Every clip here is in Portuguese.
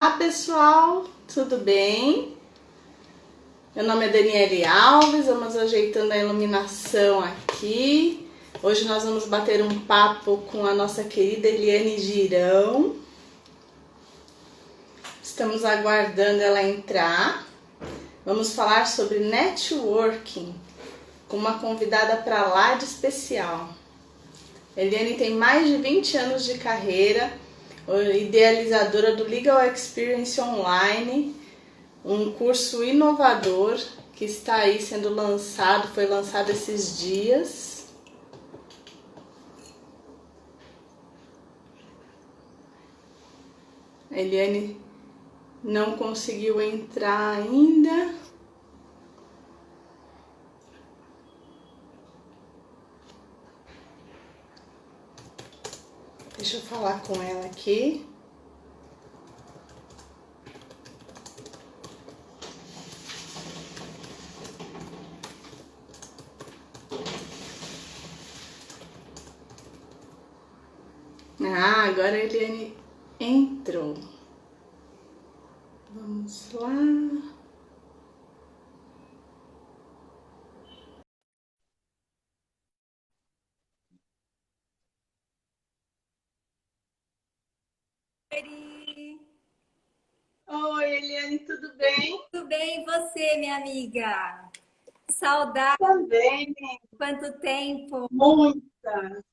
Olá pessoal, tudo bem? Meu nome é Daniele Alves, vamos ajeitando a iluminação aqui. Hoje nós vamos bater um papo com a nossa querida Eliane Girão. Estamos aguardando ela entrar. Vamos falar sobre networking com uma convidada para lá de especial. Eliane tem mais de 20 anos de carreira, idealizadora do Legal Experience Online, um curso inovador que está aí sendo lançado, foi lançado esses dias. A Eliane não conseguiu entrar ainda. Deixa eu falar com ela aqui. Ah, agora a Eliane entrou. Vamos lá. Oi, Eliane, tudo bem? Tudo bem, e você, minha amiga? Saudade, Também, quanto tempo? muita.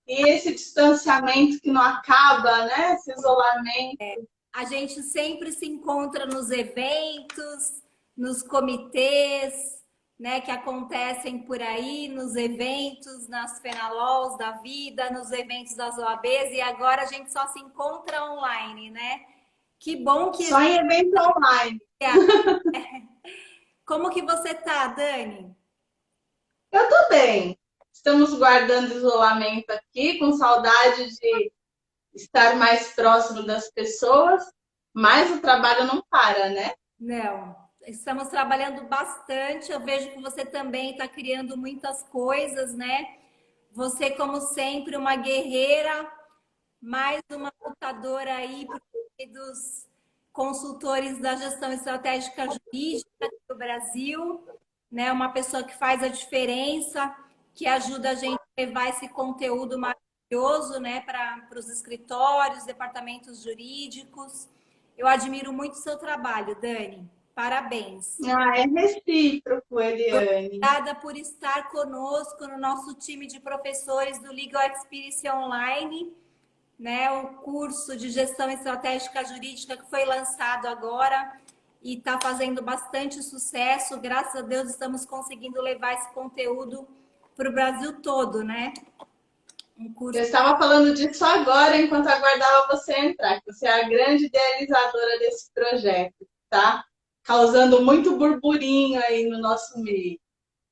E esse distanciamento que não acaba, né? Esse isolamento. A gente sempre se encontra nos eventos, nos comitês, né, que acontecem por aí, nos eventos, nas Fenalols da vida, nos eventos das OABs, e agora a gente só se encontra online, né? Que bom que... Só em evento online. Como que você tá, Dani? Eu tô bem. Estamos guardando isolamento aqui, com saudade de estar mais próximo das pessoas, mas o trabalho não para, né? Não, estamos trabalhando bastante. Eu vejo que você também está criando muitas coisas, né? Você, como sempre, uma guerreira, mais uma lutadora aí dos consultores da gestão estratégica jurídica do Brasil, né? Uma pessoa que faz a diferença, que ajuda a gente a levar esse conteúdo maravilhoso, né, para os escritórios, departamentos jurídicos. Eu admiro muito o seu trabalho, Dani. Parabéns. Ah, é recíproco, Eliane. Obrigada por estar conosco no nosso time de professores do Legal Experience Online, né? O curso de gestão estratégica jurídica que foi lançado agora e está fazendo bastante sucesso. Graças a Deus estamos conseguindo levar esse conteúdo para o Brasil todo, né? Um Eu curso. estava falando disso agora, enquanto aguardava você entrar, que você é a grande idealizadora desse projeto, tá? Causando muito burburinho aí no nosso meio.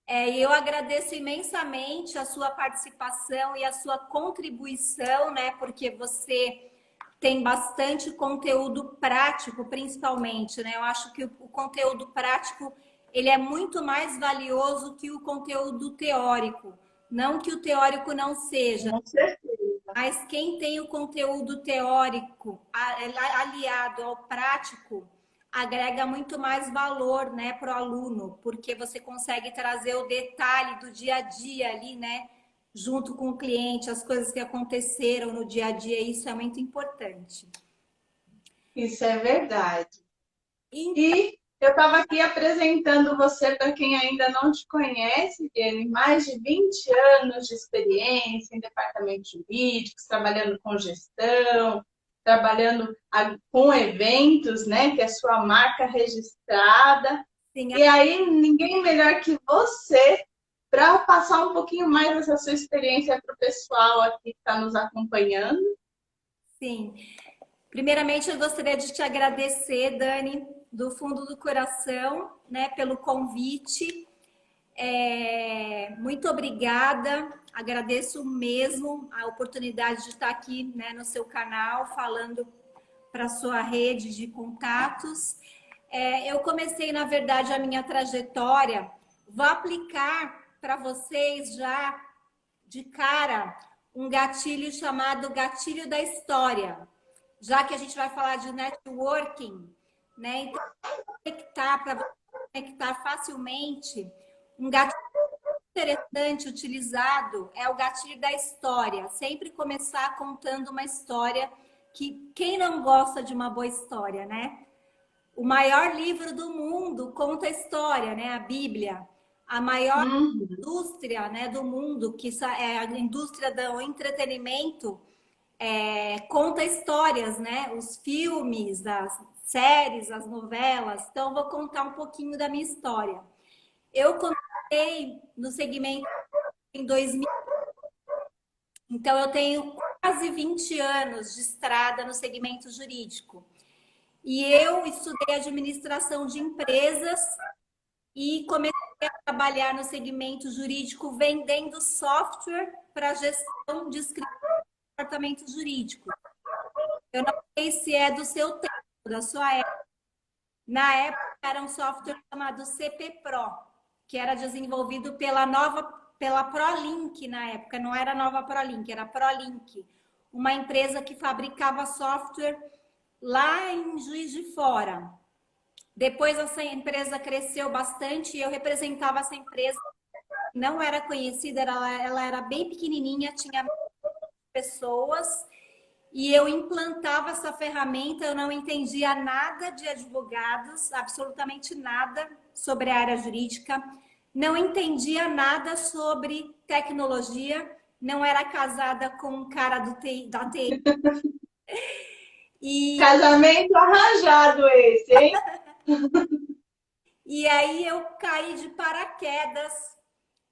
Eu agradeço imensamente a sua participação e a sua contribuição, né? Porque você tem bastante conteúdo prático, principalmente, né? Eu acho que o conteúdo prático ele é muito mais valioso que o conteúdo teórico. Não que o teórico não seja, Com certeza. mas quem tem o conteúdo teórico aliado ao prático agrega muito mais valor, né, para o aluno, porque você consegue trazer o detalhe do dia a dia ali, né, junto com o cliente, as coisas que aconteceram no dia a dia, isso é muito importante. Isso é verdade. Então, E eu estava aqui apresentando você para quem ainda não te conhece, que tem mais de 20 anos de experiência em departamentos jurídicos, trabalhando com gestão, trabalhando com eventos, né, que é a sua marca registrada. sim, E aí, ninguém melhor que você para passar um pouquinho mais dessa sua experiência para o pessoal aqui que está nos acompanhando. sim. Primeiramente, eu gostaria de te agradecer, Dani, do fundo do coração, né, pelo convite. Muito obrigada, agradeço mesmo a oportunidade de estar aqui, né, no seu canal, falando para a sua rede de contatos. Eu comecei, na verdade, a minha trajetória, vou aplicar para vocês já de cara um gatilho chamado gatilho da história. já que a gente vai falar de networking, né? Então, para você conectar facilmente, um gatilho interessante utilizado é o gatilho da história. Sempre começar contando uma história que quem não gosta de uma boa história, né? O maior livro do mundo conta a história, né? A Bíblia. A maior Uhum. indústria, né, do mundo, que é a indústria do entretenimento, conta histórias, né? Os filmes, as séries, as novelas. Então, eu vou contar um pouquinho da minha história. Eu comecei no segmento em 2000, então eu tenho quase 20 anos de estrada no segmento jurídico. E eu estudei administração de empresas e comecei a trabalhar no segmento jurídico vendendo software para gestão de escritório de departamento jurídico. Eu não sei se é do seu tempo, da sua época. Na época era um software chamado CP Pro, que era desenvolvido pela ProLink na época, não era Nova ProLink, era ProLink, uma empresa que fabricava software lá em Juiz de Fora. Depois essa empresa cresceu bastante e eu representava essa empresa, não era conhecida, ela era bem pequenininha, tinha pessoas e eu implantava essa ferramenta, eu não entendia nada de advogados, absolutamente nada sobre a área jurídica, não entendia nada sobre tecnologia, não era casada com um cara da TI. Casamento arranjado esse, hein? E aí eu caí de paraquedas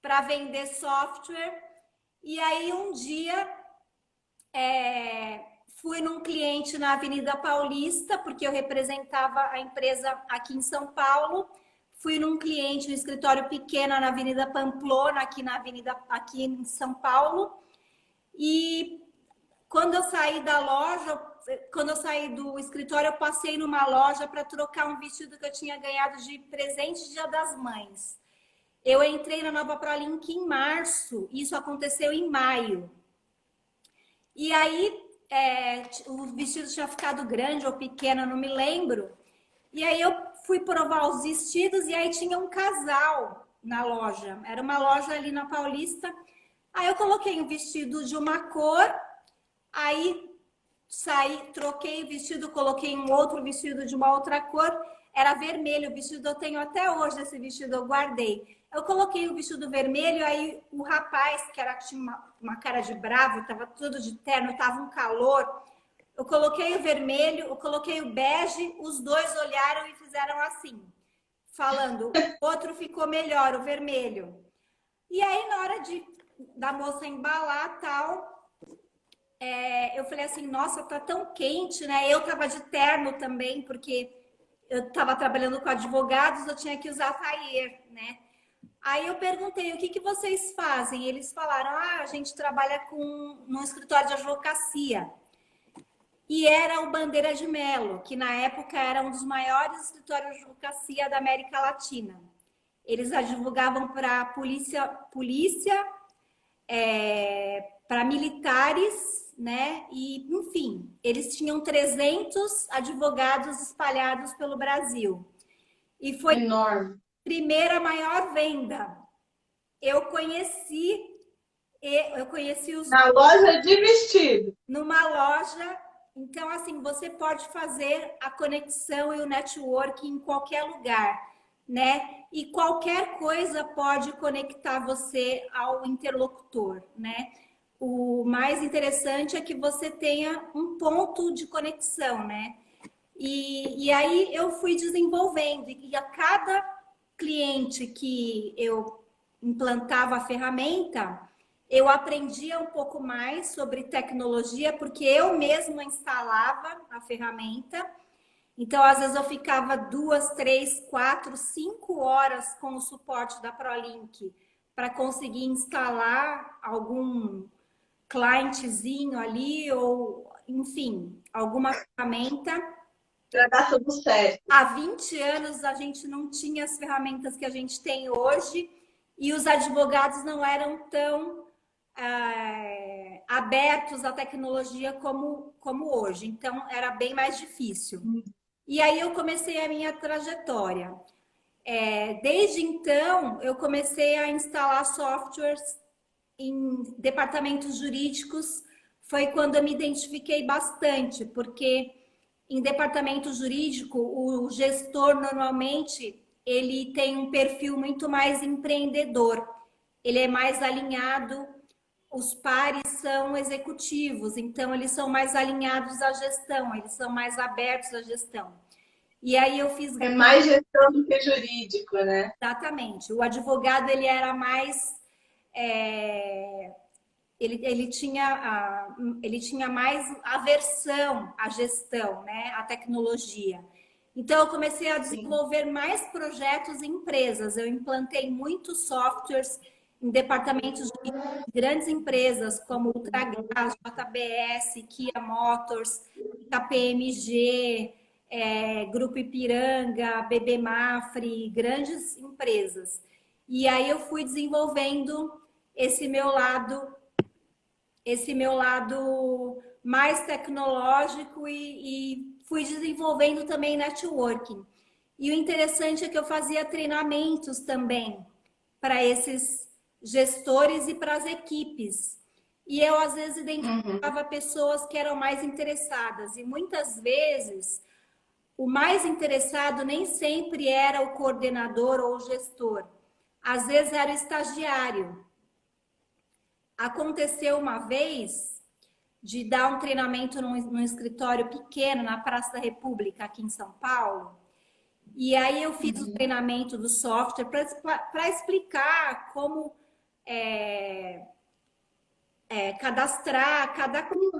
para vender software. E aí um dia fui num cliente na Avenida Paulista, porque eu representava a empresa aqui em São Paulo. Fui num cliente, um escritório pequeno na Avenida Pamplona, aqui em São Paulo. E quando eu saí da loja, quando eu saí do escritório, eu passei numa loja para trocar um vestido que eu tinha ganhado de presente de Dia das Mães. Eu entrei na Nova ProLink em março, isso aconteceu em maio. E aí, o vestido tinha ficado grande ou pequeno, não me lembro. E aí eu fui provar os vestidos e aí tinha um casal na loja. Era uma loja ali na Paulista. Aí eu coloquei um vestido de uma cor, aí saí, troquei o vestido, coloquei um outro vestido de uma outra cor, era vermelho o vestido, eu tenho até hoje esse vestido, eu guardei. Eu coloquei o vestido vermelho, aí o rapaz, tinha uma cara de bravo, tava tudo de terno, tava um calor, eu coloquei o vermelho, eu coloquei o bege, os dois olharam e fizeram assim, falando, o outro ficou melhor, o vermelho. E aí, na hora da moça embalar, tal, eu falei assim, nossa, tá tão quente, né? Eu tava de terno também, porque eu tava trabalhando com advogados, eu tinha que usar taier, né? Aí eu perguntei, o que vocês fazem? Eles falaram, a gente trabalha num escritório de advocacia. E era o Bandeira de Melo, que na época era um dos maiores escritórios de advocacia da América Latina. Eles advogavam para polícia, para militares, né? E, enfim, eles tinham 300 advogados espalhados pelo Brasil. E foi Enorme. a primeira maior venda. Eu conheci os Na loja de vestido. numa loja. Então, assim, você pode fazer a conexão e o network em qualquer lugar, né? E qualquer coisa pode conectar você ao interlocutor, né? O mais interessante é que você tenha um ponto de conexão, né? E aí eu fui desenvolvendo, e a cada cliente que eu implantava a ferramenta, eu aprendia um pouco mais sobre tecnologia, porque eu mesma instalava a ferramenta. Então, às vezes, eu ficava 2, 3, 4, 5 horas com o suporte da ProLink para conseguir instalar algum clientezinho ali, ou, enfim, alguma ferramenta. Para dar tudo certo. Há 20 anos a gente não tinha as ferramentas que a gente tem hoje e os advogados não eram tão abertos à tecnologia como hoje. Então, era bem mais difícil. E aí eu comecei a minha trajetória. Desde então, eu comecei a instalar softwares em departamentos jurídicos. Foi quando eu me identifiquei bastante, porque em departamento jurídico, o gestor normalmente ele tem um perfil muito mais empreendedor, ele é mais alinhado, os pares são executivos, então eles são mais alinhados à gestão, eles são mais abertos à gestão. E aí eu fiz... É mais gestão do que jurídico, né? Exatamente. O advogado, ele era mais... Ele tinha mais aversão à gestão, né? À tecnologia. Então, eu comecei a desenvolver mais projetos em empresas. Eu implantei muitos softwares em departamentos de grandes empresas, como Ultragaz, JBS, Kia Motors, KPMG, Grupo Ipiranga, BB Mafre, grandes empresas. E aí eu fui desenvolvendo esse meu lado mais tecnológico e fui desenvolvendo também networking. E o interessante é que eu fazia treinamentos também para esses gestores e para as equipes. E eu, às vezes, identificava pessoas que eram mais interessadas. E muitas vezes, o mais interessado nem sempre era o coordenador ou o gestor. Às vezes, era o estagiário. Aconteceu uma vez de dar um treinamento num escritório pequeno na Praça da República, aqui em São Paulo. E aí eu fiz o treinamento do software para explicar como cadastrar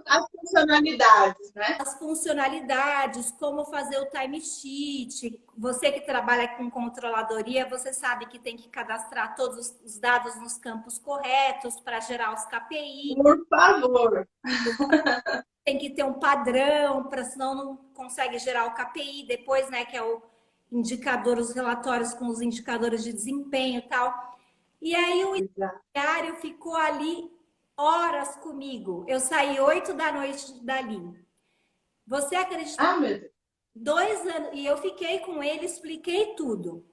as funcionalidades, né? as funcionalidades, como fazer o timesheet. Você que trabalha com controladoria, você sabe que tem que cadastrar todos os dados nos campos corretos para gerar os KPI. Por favor. Tem que ter um padrão, para senão não consegue gerar o KPI depois, né? Que é o indicador, os relatórios com os indicadores de desempenho e tal. E aí o estagiário ficou ali horas comigo. Eu saí 8 da noite dali. Você acredita? Ah, meu Deus. 2 anos. E eu fiquei com ele, expliquei tudo.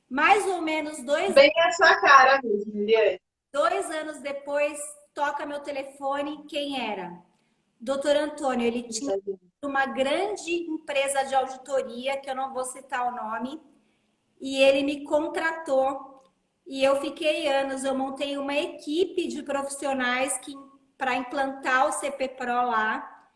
Mais ou menos Bem a sua cara mesmo, Eliane. 2 anos depois, toca meu telefone. Quem era? Doutor Antônio. Ele tinha uma grande empresa de auditoria, que eu não vou citar o nome, e ele me contratou. E eu fiquei anos, eu montei uma equipe de profissionais para implantar o CP Pro lá.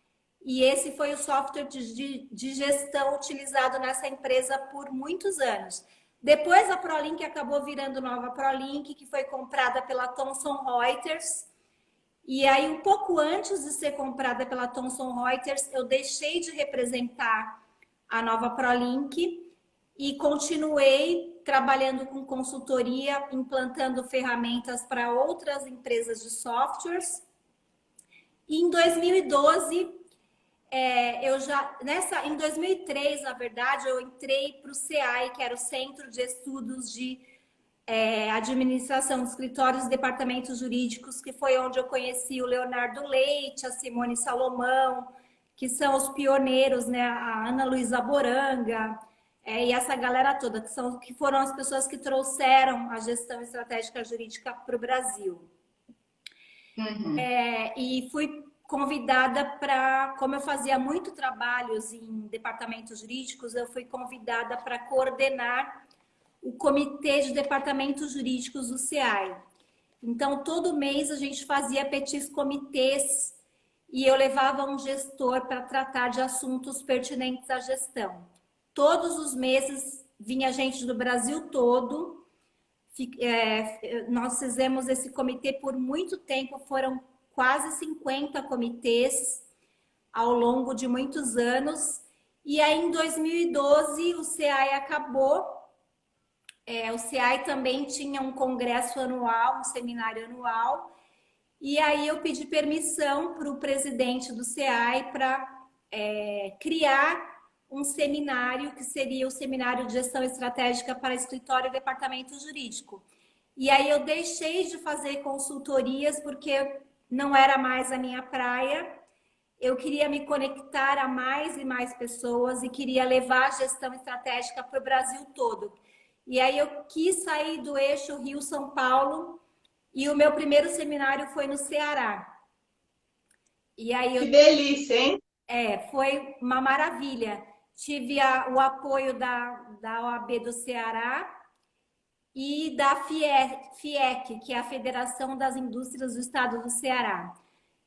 E esse foi o software de gestão utilizado nessa empresa por muitos anos. Depois a ProLink acabou virando nova ProLink, que foi comprada pela Thomson Reuters. E aí, um pouco antes de ser comprada pela Thomson Reuters, eu deixei de representar a nova ProLink e continuei trabalhando com consultoria, implantando ferramentas para outras empresas de softwares. E em 2012, em 2003, na verdade, eu entrei para o CEAI, que era o Centro de Estudos de Administração de Escritórios e Departamentos Jurídicos, que foi onde eu conheci o Leonardo Leite, a Simone Salomão, que são os pioneiros, né? A Ana Luísa Boranga, e essa galera toda, que foram as pessoas que trouxeram a gestão estratégica jurídica para o Brasil. E fui convidada como eu fazia muito trabalhos em departamentos jurídicos, eu fui convidada para coordenar o Comitê de Departamentos Jurídicos do CEAI. Então, todo mês a gente fazia petits comitês e eu levava um gestor para tratar de assuntos pertinentes à gestão. Todos os meses vinha gente do Brasil todo. Nós fizemos esse comitê por muito tempo, foram quase 50 comitês ao longo de muitos anos. E aí, em 2012, o CEAI acabou. O CEAI também tinha um congresso anual, um seminário anual. E aí eu pedi permissão para o presidente do CEAI para criar um seminário, que seria o Seminário de Gestão Estratégica para Escritório e Departamento Jurídico. E aí eu deixei de fazer consultorias, porque não era mais a minha praia. Eu queria me conectar a mais e mais pessoas e queria levar a gestão estratégica para o Brasil todo. E aí eu quis sair do eixo Rio-São Paulo e o meu primeiro seminário foi no Ceará. E aí Que delícia, hein? foi uma maravilha. Tive o apoio da OAB do Ceará e da FIEC, que é a Federação das Indústrias do Estado do Ceará.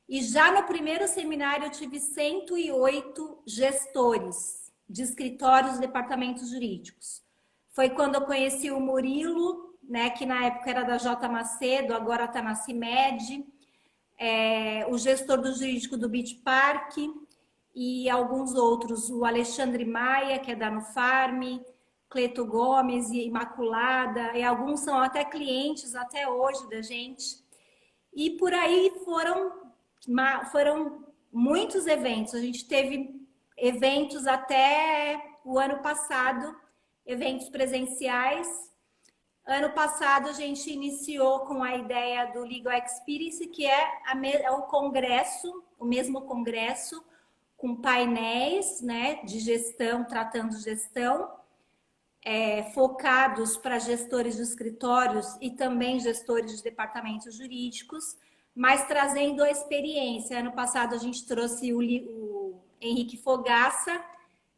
E já no primeiro seminário eu tive 108 gestores de escritórios e departamentos jurídicos. Foi quando eu conheci o Murilo, né, que na época era da J. Macedo, agora está na CIMED, o gestor do jurídico do Beach Park e alguns outros, o Alexandre Maia, que é da Nufarm, Cleto Gomes e Imaculada, e alguns são até clientes até hoje da gente. E por aí foram muitos eventos. A gente teve eventos até o ano passado, eventos presenciais. Ano passado a gente iniciou com a ideia do Legal Experience, que é o congresso, o mesmo congresso, com painéis, né, de gestão, tratando gestão, focados para gestores de escritórios e também gestores de departamentos jurídicos, mas trazendo a experiência. Ano passado a gente trouxe o Henrique Fogaça,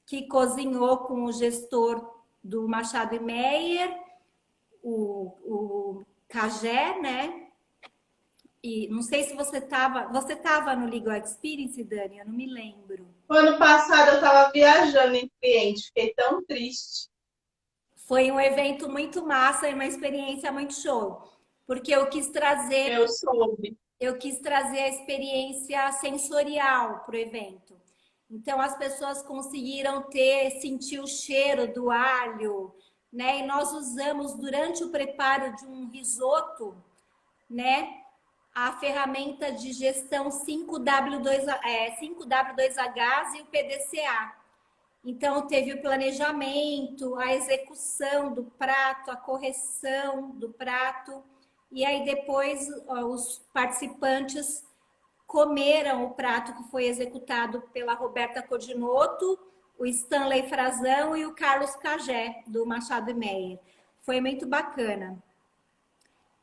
que cozinhou com o gestor do Machado e Meyer, o Cagé, né? E não sei se você estava no Legal Experience, Dani? Eu não me lembro. O ano passado eu estava viajando em cliente, fiquei tão triste. Foi um evento muito massa e uma experiência muito show, porque Eu soube. eu quis trazer a experiência sensorial para o evento. Então as pessoas conseguiram sentir o cheiro do alho, né? E nós usamos durante o preparo de um risoto, né? A ferramenta de gestão 5W2H e o PDCA. Então, teve o planejamento, a execução do prato, a correção do prato, e aí depois os participantes comeram o prato que foi executado pela Roberta Codinotto, o Stanley Frazão e o Carlos Cagé, do Machado e Meyer. Foi muito bacana.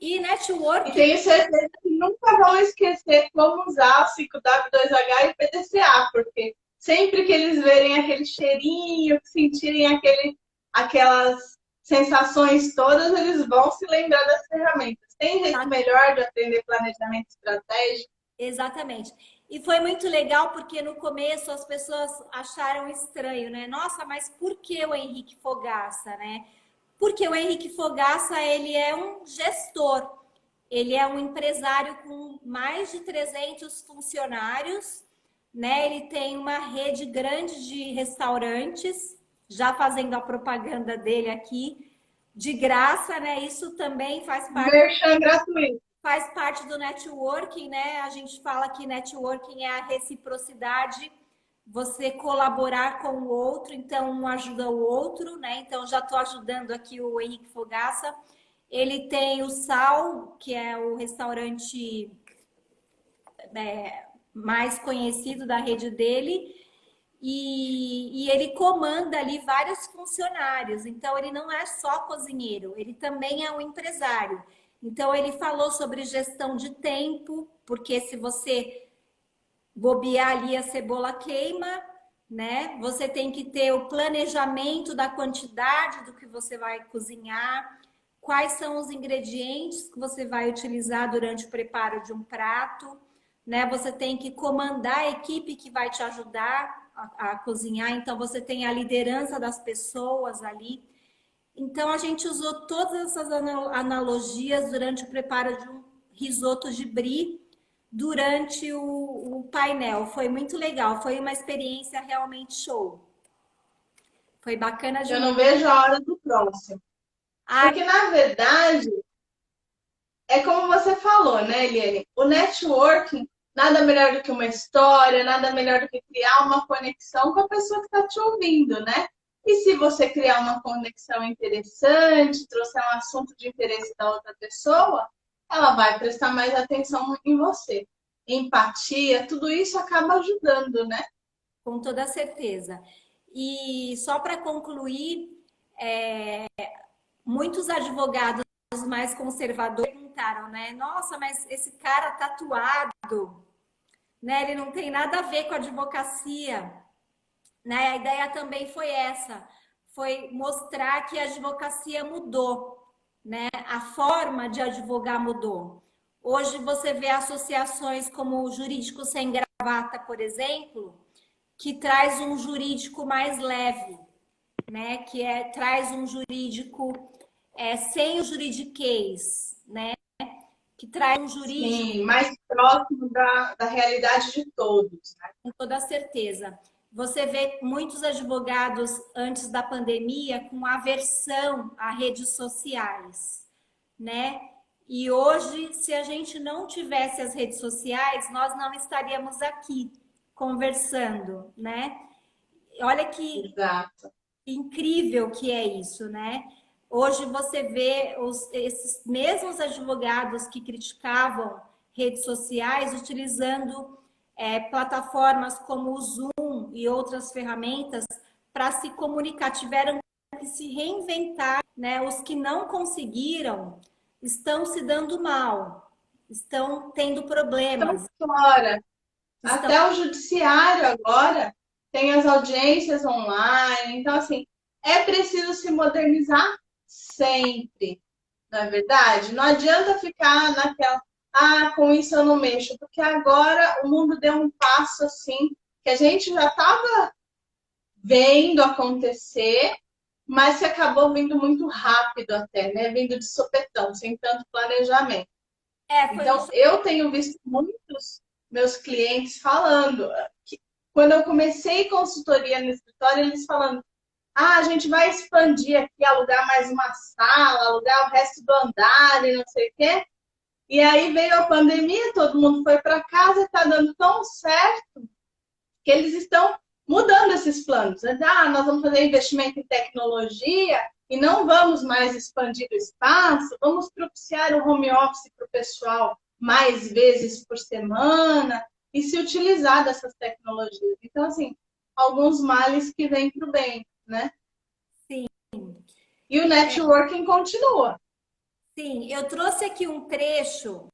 E network... E tenho certeza que nunca vão esquecer como usar o 5W2H e o PDCA, porque sempre que eles verem aquele cheirinho, sentirem aquelas sensações todas, eles vão se lembrar das ferramentas. Tem jeito melhor de aprender planejamento estratégico? Exatamente. E foi muito legal porque no começo as pessoas acharam estranho, né? Nossa, mas por que o Henrique Fogaça, né? Porque o Henrique Fogaça, ele é um gestor, ele é um empresário com mais de 300 funcionários, né? Ele tem uma rede grande de restaurantes, já fazendo a propaganda dele aqui, de graça, né? Isso também faz parte... Merchan gratuito. Faz parte do networking, né? A gente fala que networking é a reciprocidade, você colaborar com o outro, então um ajuda o outro, né? Então já estou ajudando aqui o Henrique Fogaça. Ele tem o Sal, que é o restaurante mais conhecido da rede dele, e ele comanda ali vários funcionários. Então ele não é só cozinheiro, ele também é um empresário. Então, ele falou sobre gestão de tempo, porque se você bobear ali, a cebola queima, né? Você tem que ter o planejamento da quantidade do que você vai cozinhar, quais são os ingredientes que você vai utilizar durante o preparo de um prato, né? Você tem que comandar a equipe que vai te ajudar a cozinhar, então você tem a liderança das pessoas ali. Então, a gente usou todas essas analogias durante o preparo de um risoto de brie durante o painel. Foi muito legal, foi uma experiência realmente show. Foi bacana demais. Eu não vejo a hora do próximo. Porque, na verdade, é como você falou, né, Eliane? O networking, nada melhor do que uma história, nada melhor do que criar uma conexão com a pessoa que está te ouvindo, né? E se você criar uma conexão interessante, trouxer um assunto de interesse da outra pessoa, ela vai prestar mais atenção em você. empatia, tudo isso acaba ajudando, né? Com toda certeza. E só para concluir, muitos advogados mais conservadores perguntaram, né? Nossa, mas esse cara tatuado, né? Ele não tem nada a ver com a advocacia, né? A ideia também foi essa, foi mostrar que a advocacia mudou, né? A forma de advogar mudou. Hoje você vê associações como o Jurídico Sem Gravata, por exemplo, que traz um jurídico mais leve, né? Que traz um jurídico sem o juridiquês, né? Que traz um jurídico. Sim, mais próximo da realidade de todos, né? Com toda certeza. Você vê muitos advogados antes da pandemia com aversão a redes sociais, né? E hoje, se a gente não tivesse as redes sociais, nós não estaríamos aqui conversando, né? Olha que Exato. incrível que é isso, né? Hoje você vê esses mesmos advogados que criticavam redes sociais utilizando plataformas como o Zoom e outras ferramentas para se comunicar. Tiveram que se reinventar, né? Os que não conseguiram estão se dando mal, estão tendo Então, problemas, fora, estão. até o judiciário agora tem as audiências online. Então, assim, é preciso se modernizar sempre, não é verdade? Não adianta ficar naquela, com isso eu não mexo, porque agora o mundo deu um passo assim, que a gente já estava vendo acontecer, mas que acabou vindo muito rápido até, né? Vindo de sopetão, sem tanto planejamento. Foi Então, eu tenho visto muitos meus clientes falando que quando eu comecei consultoria no escritório, eles falando: a gente vai expandir aqui, alugar mais uma sala, alugar o resto do andar e não sei o quê. E aí veio a pandemia, todo mundo foi para casa e está dando tão certo que eles estão mudando esses planos. Nós vamos fazer investimento em tecnologia e não vamos mais expandir o espaço, vamos propiciar o home office para o pessoal mais vezes por semana e se utilizar dessas tecnologias. Então, assim, alguns males que vêm para o bem, né? Sim. E o networking continua. Sim, eu trouxe aqui um trecho,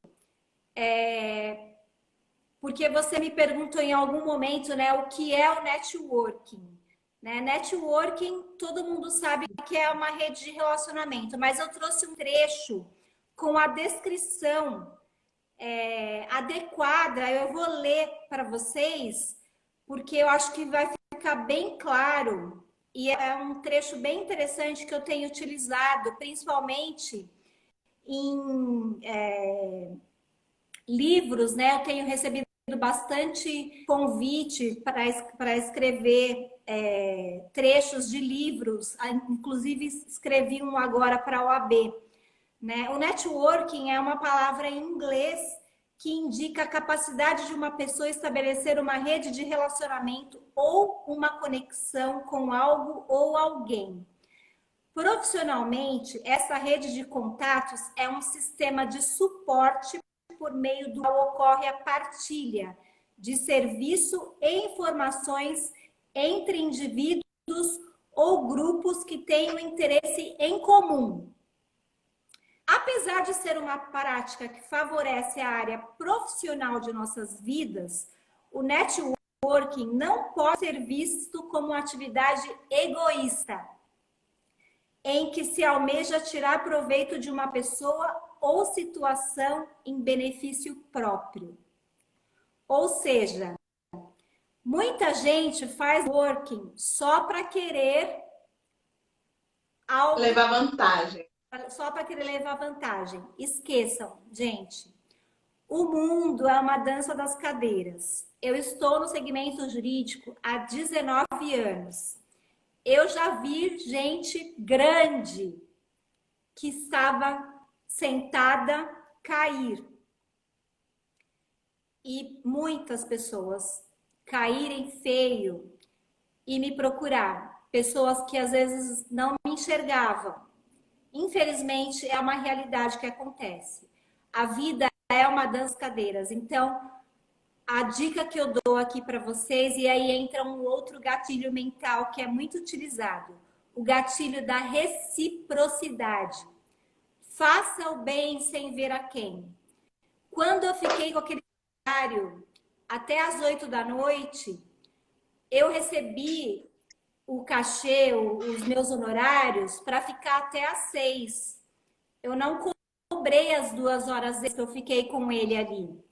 porque você me perguntou em algum momento, né, o que é o networking. Né? Networking, todo mundo sabe que é uma rede de relacionamento, mas eu trouxe um trecho com a descrição adequada. Eu vou ler para vocês, porque eu acho que vai ficar bem claro. E é um trecho bem interessante que eu tenho utilizado, principalmente em livros, né? Eu tenho recebido bastante convite para escrever trechos de livros, inclusive escrevi um agora para a OAB. Né? O networking é uma palavra em inglês que indica a capacidade de uma pessoa estabelecer uma rede de relacionamento ou uma conexão com algo ou alguém. Profissionalmente, essa rede de contatos é um sistema de suporte por meio do qual ocorre a partilha de serviço e informações entre indivíduos ou grupos que têm um interesse em comum. Apesar de ser uma prática que favorece a área profissional de nossas vidas, o networking não pode ser visto como uma atividade egoísta, em que se almeja tirar proveito de uma pessoa ou situação em benefício próprio. Ou seja, muita gente faz networking só para querer algo, levar vantagem. Só para querer levar vantagem. Esqueçam, gente. O mundo é uma dança das cadeiras. Eu estou no segmento jurídico há 19 anos. Eu já vi gente grande que estava sentada cair. E muitas pessoas caírem feio e me procurar. Pessoas que às vezes não me enxergavam. Infelizmente, é uma realidade que acontece. A vida é uma dança cadeiras. Então, a dica que eu dou aqui para vocês, e aí entra um outro gatilho mental que é muito utilizado, o gatilho da reciprocidade. Faça o bem sem ver a quem. Quando eu fiquei com aquele horário até às 8 da noite, eu recebi o cachê, os meus honorários, para ficar até às 6. Eu não cobrei as 2 horas que eu fiquei com ele ali.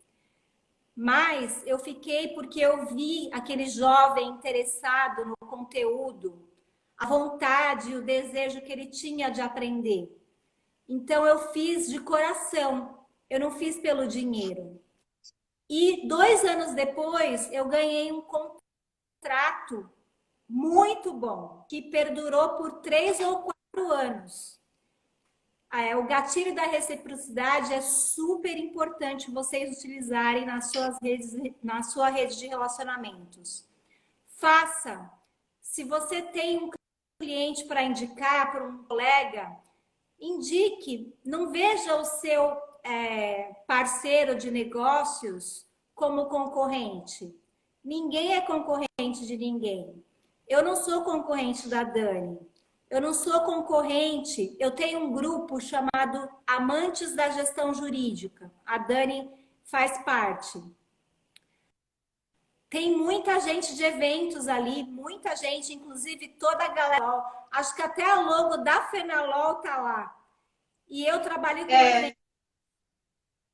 Mas eu fiquei porque eu vi aquele jovem interessado no conteúdo, a vontade, o desejo que ele tinha de aprender. Então eu fiz de coração, eu não fiz pelo dinheiro. E 2 anos depois eu ganhei um contrato muito bom, que perdurou por 3 ou 4 anos. O gatilho da reciprocidade é super importante vocês utilizarem nas suas redes, na sua rede de relacionamentos. Faça. Se você tem um cliente para indicar para um colega, indique. Não veja o seu parceiro de negócios como concorrente. Ninguém é concorrente de ninguém. Eu não sou concorrente da Dani. Eu não sou concorrente. Eu tenho um grupo chamado Amantes da Gestão Jurídica. A Dani faz parte. Tem muita gente de eventos ali, muita gente, inclusive toda a galera. Acho que até a logo da Fenalol tá lá. E eu trabalho com eventos.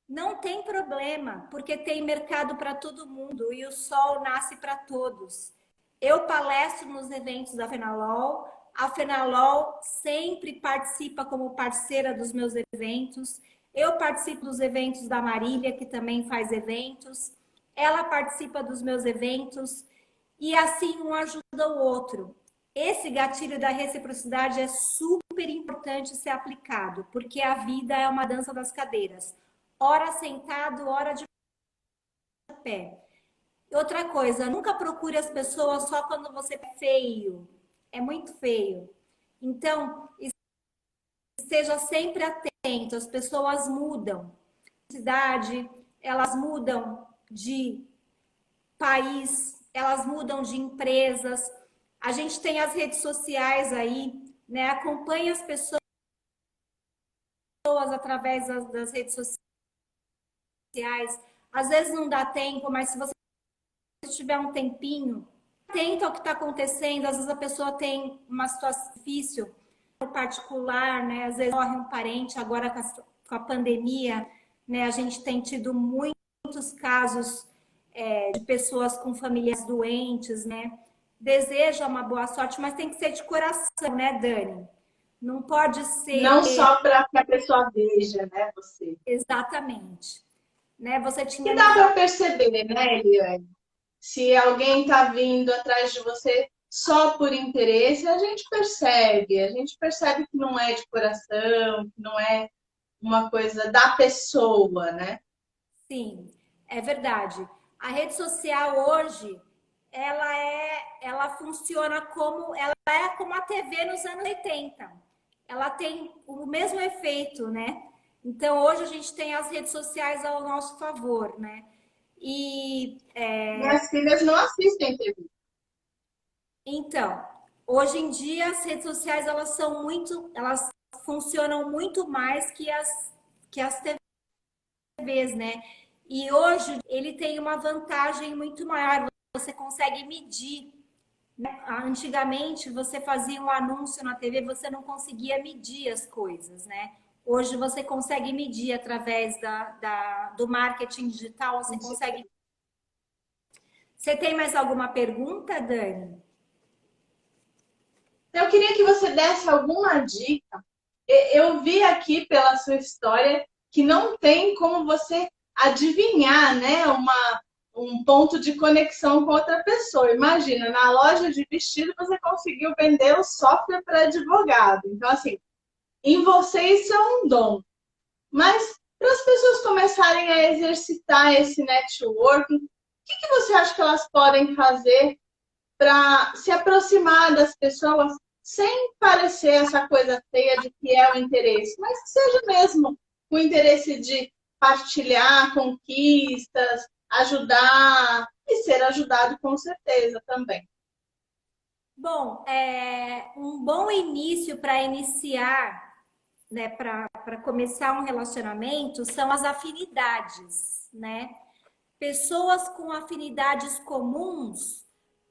Não tem problema, porque tem mercado para todo mundo e o sol nasce para todos. Eu palestro nos eventos da Fenalol. A Fenalol sempre participa como parceira dos meus eventos. Eu participo dos eventos da Marília, que também faz eventos. Ela participa dos meus eventos. E assim um ajuda o outro. Esse gatilho da reciprocidade é super importante ser aplicado, porque a vida é uma dança das cadeiras. Hora sentado, hora de pé. Outra coisa, nunca procure as pessoas só quando você é feio. É muito feio. Então, esteja sempre atento. As pessoas mudam de cidade, elas mudam de país, elas mudam de empresas. A gente tem as redes sociais aí, né? Acompanhe as pessoas através das redes sociais. Às vezes não dá tempo, mas se você tiver um tempinho, atenta ao que está acontecendo. Às vezes a pessoa tem uma situação difícil, particular, né? Às vezes morre um parente, agora com a pandemia, né? A gente tem tido muitos casos de pessoas com famílias doentes, né? Deseja uma boa sorte, mas tem que ser de coração, né, Dani? Não pode ser... Não só para que a pessoa veja, né, você. Exatamente. Né? Você tinha... E dá para perceber, né, Eliane? Se alguém está vindo atrás de você só por interesse, a gente percebe que não é de coração, que não é uma coisa da pessoa, né? Sim, é verdade. A rede social hoje, ela funciona como a TV nos anos 80. Ela tem o mesmo efeito, né? Então hoje a gente tem as redes sociais ao nosso favor, né? Minhas filhas não assistem TV. Então, hoje em dia as redes sociais elas funcionam muito mais que as TVs, né? E hoje ele tem uma vantagem muito maior, você consegue medir. Né? Antigamente você fazia um anúncio na TV, você não conseguia medir as coisas, né? Hoje você consegue medir através do marketing digital, você consegue. Você tem mais alguma pergunta, Dani? Eu queria que você desse alguma dica. Eu vi aqui pela sua história que não tem como você adivinhar, né, um ponto de conexão com outra pessoa. Imagina, na loja de vestido você conseguiu vender o software para advogado. Então, assim, em você isso é um dom. Mas para as pessoas começarem a exercitar esse networking, o que você acha que elas podem fazer para se aproximar das pessoas sem parecer essa coisa feia de que é o interesse, mas que seja mesmo o interesse de partilhar conquistas, ajudar e ser ajudado com certeza também. Bom, um bom início para iniciar, né, para começar um relacionamento são as afinidades, né? Pessoas com afinidades comuns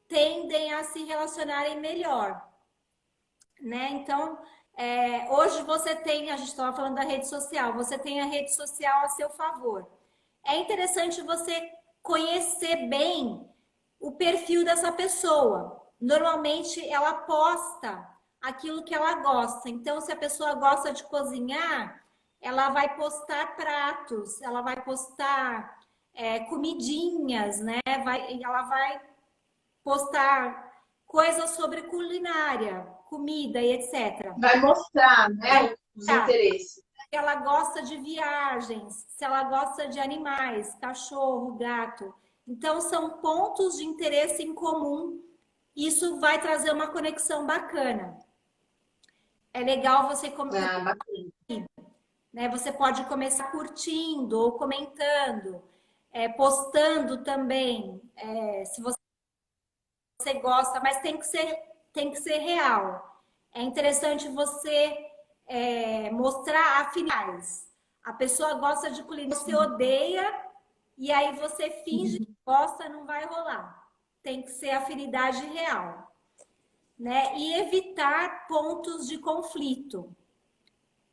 tendem a se relacionarem melhor, né? Então, hoje você tem, a gente estava falando da rede social, você tem a rede social a seu favor. É interessante você conhecer bem o perfil dessa pessoa. Normalmente ela posta aquilo que ela gosta. Então, se a pessoa gosta de cozinhar, ela vai postar pratos, ela vai postar comidinhas, né? Ela vai postar coisas sobre culinária, comida e etc. Vai mostrar, né, os interesses. Se ela gosta de viagens, se ela gosta de animais, cachorro, gato. Então, são pontos de interesse em comum. Isso vai trazer uma conexão bacana. É legal você começar, né? Você pode começar curtindo ou comentando, postando também, se você gosta, mas tem que ser real. É interessante você mostrar afinidades. A pessoa gosta de culinária, você odeia, e aí você finge que gosta, não vai rolar. Tem que ser afinidade real, né? E evitar pontos de conflito,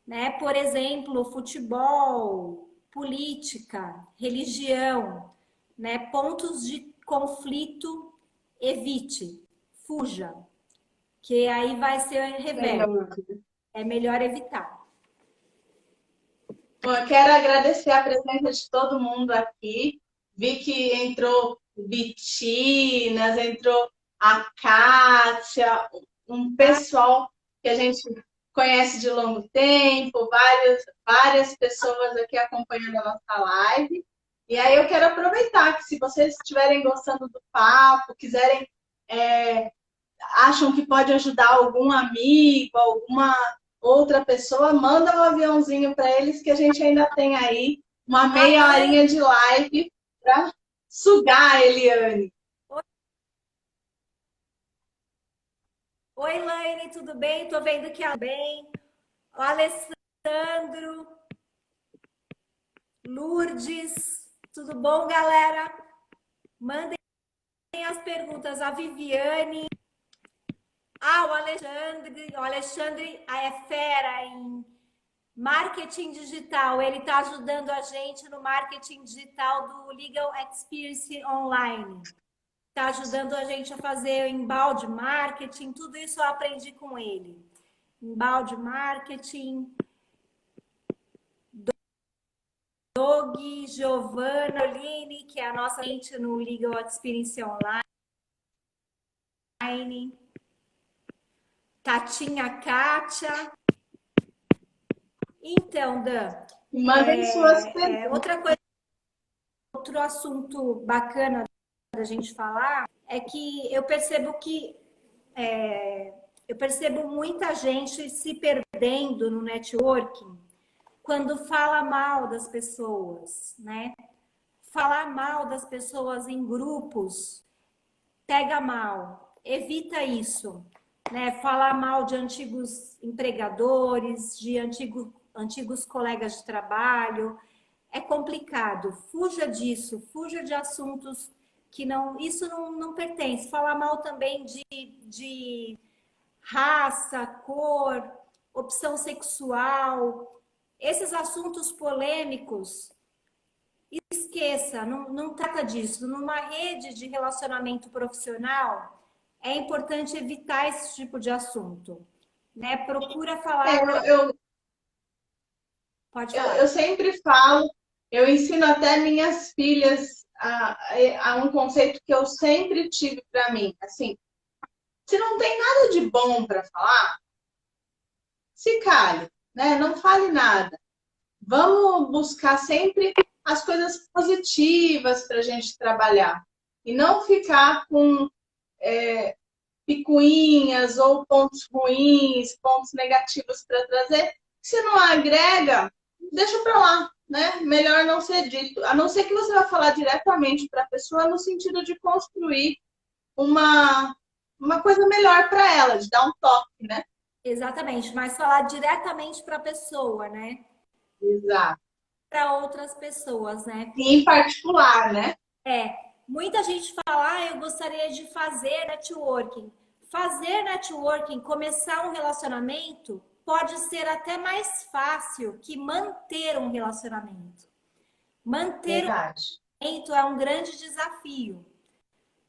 né? Por exemplo, futebol, política, religião, né? Pontos de conflito, evite, fuja, que aí vai ser reverso. É melhor evitar. Bom, eu quero agradecer a presença de todo mundo aqui. Vi que entrou Bitinas, entrou a Kátia, um pessoal que a gente conhece de longo tempo, várias pessoas aqui acompanhando a nossa live. E aí eu quero aproveitar que se vocês estiverem gostando do papo, quiserem, acham que pode ajudar algum amigo, alguma outra pessoa, manda um aviãozinho para eles que a gente ainda tem aí uma meia horinha de live para sugar a Eliane. Oi, Laine, tudo bem? Tô vendo que ela bem. O Alessandro, Lourdes, tudo bom, galera? Mandem as perguntas. A Viviane. O Alexandre é fera em marketing digital. Ele está ajudando a gente no marketing digital do Legal Experience Online. Está ajudando a gente a fazer embalde marketing. Tudo isso eu aprendi com ele. Embalde marketing. Doug, Giovana, Oline, que é a nossa gente no Legal Experience Online. Tatinha, Kátia. Então, Dan, mandem suas perguntas. outra coisa, outro assunto bacana da gente falar é que eu percebo muita gente se perdendo no networking quando fala mal das pessoas, né? Falar mal das pessoas em grupos pega mal, evita isso, né? Falar mal de antigos empregadores, de antigos colegas de trabalho, é complicado. Fuja disso, fuja de assuntos que isso não pertence. Falar mal também de raça, cor, opção sexual, esses assuntos polêmicos, esqueça, não trata disso. Numa rede de relacionamento profissional, é importante evitar esse tipo de assunto, né? Procura falar. Pode falar. Eu sempre falo, eu ensino até minhas filhas a um conceito que eu sempre tive para mim. Assim, se não tem nada de bom para falar, se cale, né? Não fale nada. Vamos buscar sempre as coisas positivas para a gente trabalhar e não ficar com picuinhas ou pontos ruins, pontos negativos para trazer. Se não agrega, deixa pra lá, né? Melhor não ser dito. A não ser que você vá falar diretamente para a pessoa no sentido de construir uma, uma coisa melhor para ela, de dar um toque, né? Exatamente, mas falar diretamente para a pessoa, né? Exato. Para outras pessoas, né? E em particular, né? É, muita gente fala, ah, eu gostaria de fazer networking. Fazer networking, começar um relacionamento, pode ser até mais fácil que manter um relacionamento. Manter um Verdade. relacionamento é um grande desafio,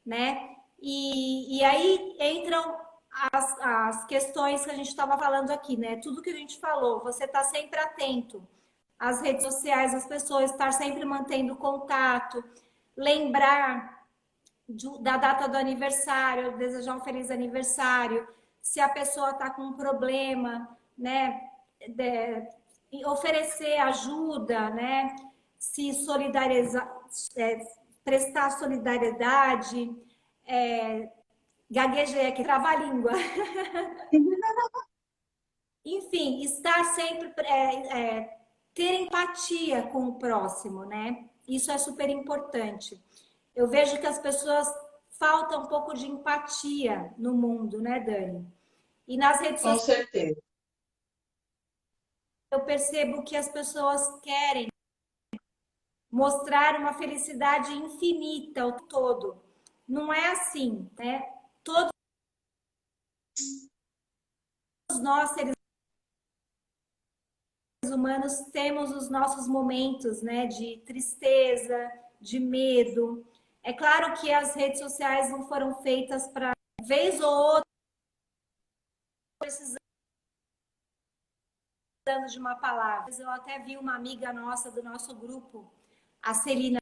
né? E aí entram as questões que a gente estava falando aqui, né? Tudo que a gente falou, você está sempre atento às redes sociais, às pessoas, estar sempre mantendo contato, lembrar da data do aniversário, desejar um feliz aniversário, se a pessoa está com um problema, né? Oferecer ajuda, né? Se solidarizar, prestar solidariedade, gaguejei aqui, travar a língua. Enfim, estar sempre, ter empatia com o próximo, né? Isso é super importante. Eu vejo que as pessoas faltam um pouco de empatia no mundo, né, Dani? E nas redes Com sociais certeza. eu percebo que as pessoas querem mostrar uma felicidade infinita o todo. Não é assim, né? Todos nós, seres humanos, temos os nossos momentos, né, de tristeza, de medo. É claro que as redes sociais não foram feitas para vez ou outra precisando de uma palavra. Eu até vi uma amiga nossa do nosso grupo, a Celina,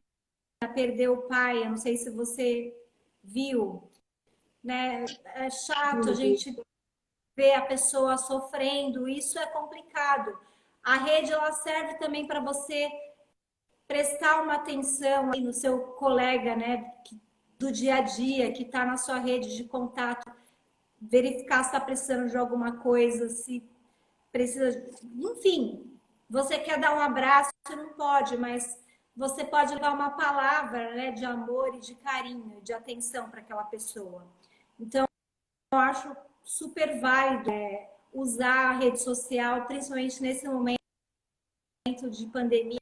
perdeu o pai. Eu não sei se você viu, né? É chato a gente ver a pessoa sofrendo. Isso é complicado. A rede ela serve também para você prestar uma atenção aí no seu colega, né, do dia a dia, que está na sua rede de contato, verificar se está precisando de alguma coisa, se precisa, enfim, você quer dar um abraço, você não pode, mas você pode levar uma palavra, né, de amor e de carinho, de atenção para aquela pessoa. Então, eu acho super válido usar a rede social, principalmente nesse momento de pandemia,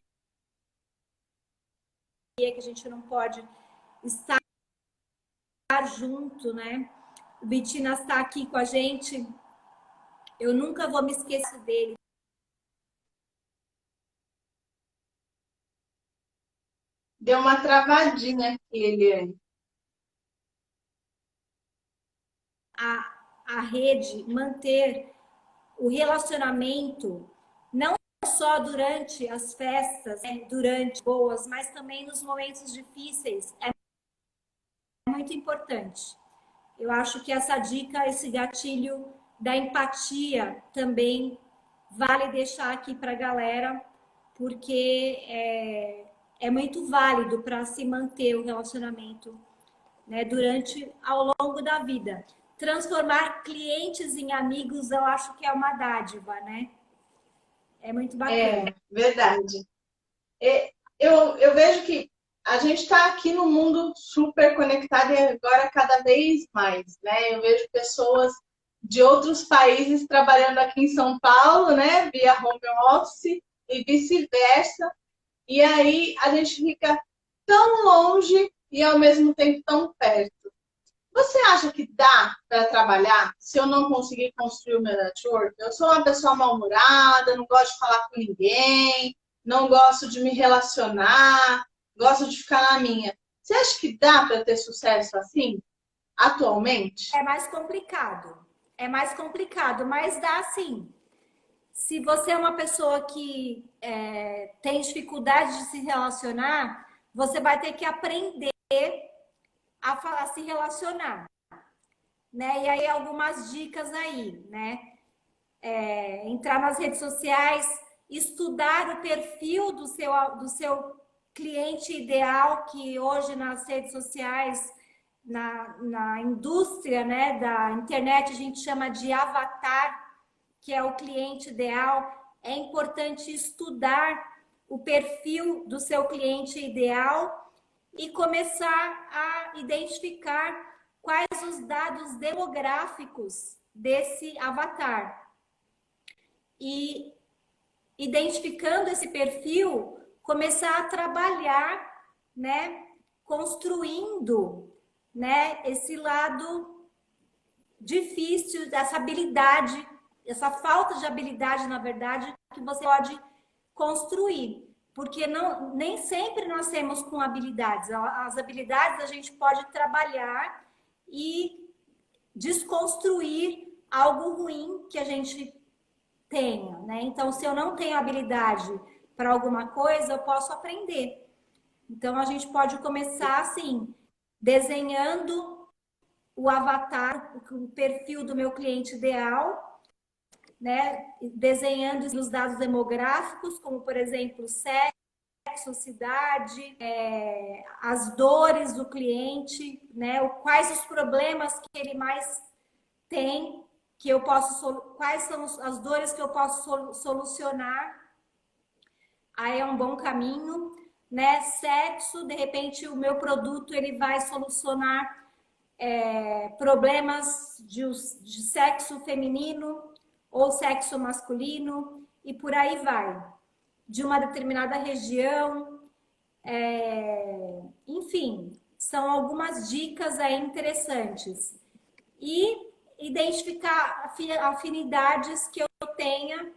que a gente não pode estar junto, né? O Bitinas está aqui com a gente. Eu nunca vou me esquecer dele. Deu uma travadinha aqui, Eliane. A rede manter o relacionamento não só durante as festas, né, durante boas, mas também nos momentos difíceis é muito importante. Eu acho que essa dica, esse gatilho da empatia também vale deixar aqui para a galera, porque é muito válido para se manter o relacionamento, né, durante ao longo da vida. Transformar clientes em amigos, eu acho que é uma dádiva, né? É muito bacana. É, verdade. Eu vejo que a gente está aqui no mundo super conectado e agora cada vez mais, né? Eu vejo pessoas de outros países trabalhando aqui em São Paulo, né? Via home office e vice-versa. E aí a gente fica tão longe e ao mesmo tempo tão perto. Você acha que dá para trabalhar se eu não conseguir construir o meu network? Eu sou uma pessoa mal-humorada, não gosto de falar com ninguém, não gosto de me relacionar, gosto de ficar na minha. Você acha que dá para ter sucesso assim, atualmente? É mais complicado. É mais complicado, mas dá sim. Se você é uma pessoa que tem dificuldade de se relacionar, você vai ter que aprender a se relacionar, né? E aí algumas dicas aí, né? Entrar nas redes sociais, estudar o perfil do seu cliente ideal, que hoje nas redes sociais, na indústria, né, da internet, a gente chama de avatar, que é o cliente ideal. é importante estudar o perfil do seu cliente ideal e começar a identificar quais os dados demográficos desse avatar. E identificando esse perfil, começar a trabalhar, né, construindo, né, esse lado difícil, dessa habilidade, essa falta de habilidade, na verdade, que você pode construir. Porque nem sempre nós temos com habilidades. As habilidades a gente pode trabalhar e desconstruir algo ruim que a gente tenha, né? Então, se eu não tenho habilidade para alguma coisa, eu posso aprender. Então, a gente pode começar assim, desenhando o avatar, o perfil do meu cliente ideal, né? Desenhando os dados demográficos, como, por exemplo, sexo, cidade, as dores do cliente, né? Quais os problemas que ele mais tem, que eu posso, quais são as dores que eu posso solucionar. Aí é um bom caminho, né? Sexo, de repente o meu produto ele vai solucionar problemas de sexo feminino ou sexo masculino e por aí vai. De uma determinada região, enfim, são algumas dicas aí interessantes. E identificar afinidades que eu tenha,